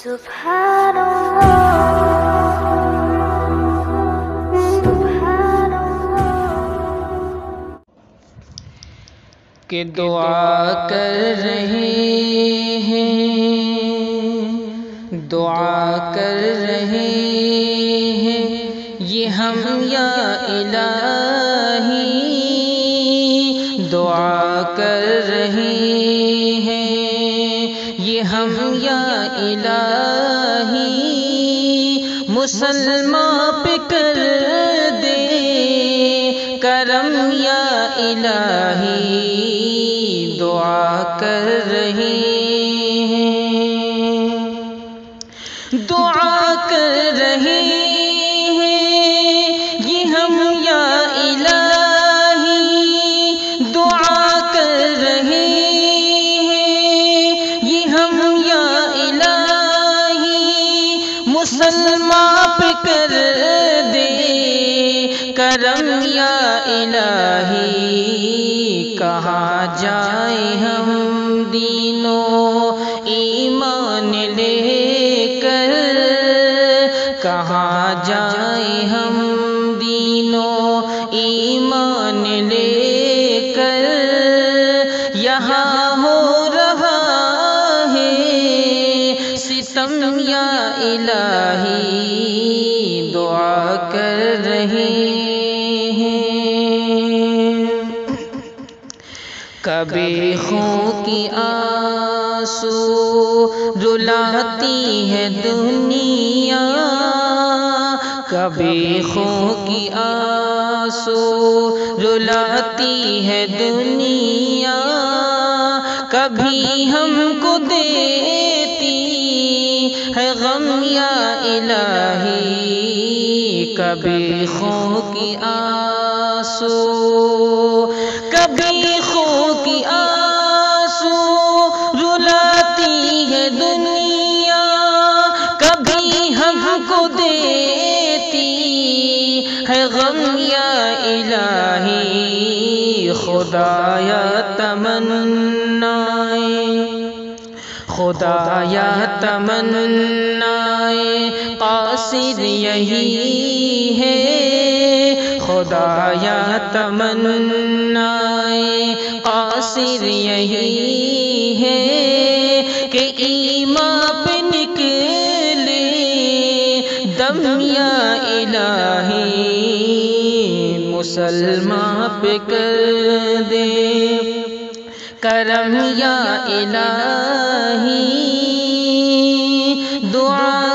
سبحان اللہ سبحان اللہ کہ دعا کر رہے ہیں یہ ہم یا الہی دعا کر رہے ہیں یہ ہم یا الہی مسلمان پہ کر دے کرم یا الہی دعا کر رہے ہیں دعا کر رہے ہیں یہ ہم یا الہی دعا کر رہے ہیں یہ ہم یا الہی مسلمان پہ کر دے کرم یا الہی کہاں جائیں ہم دینوں ایمان لے کر کہاں جائیں ہم دینوں ایمان لے کر یہاں ہو رہا ہے ستم یا الہی دعا کر رہے ہیں کبھی خون کی آنسو رلاتی ہے دنیا کبھی خون کی آنسو رلاتی ہے دنیا کبھی ہم کو دیتی ہے غم یا الہی کبھی خون کی آنسو کبھی خون کی آنسو رلاتی ہے دنیا کبھی ہم کو دیتی ہے غم یا الہی خدایا تمنائے قاصد یہی ہے خدایا تمنائے قاصد یہی ہے کہ ایمان پہ نکلے دم یا الہی مسلمان پہ کر دے کرم یا الہی دعا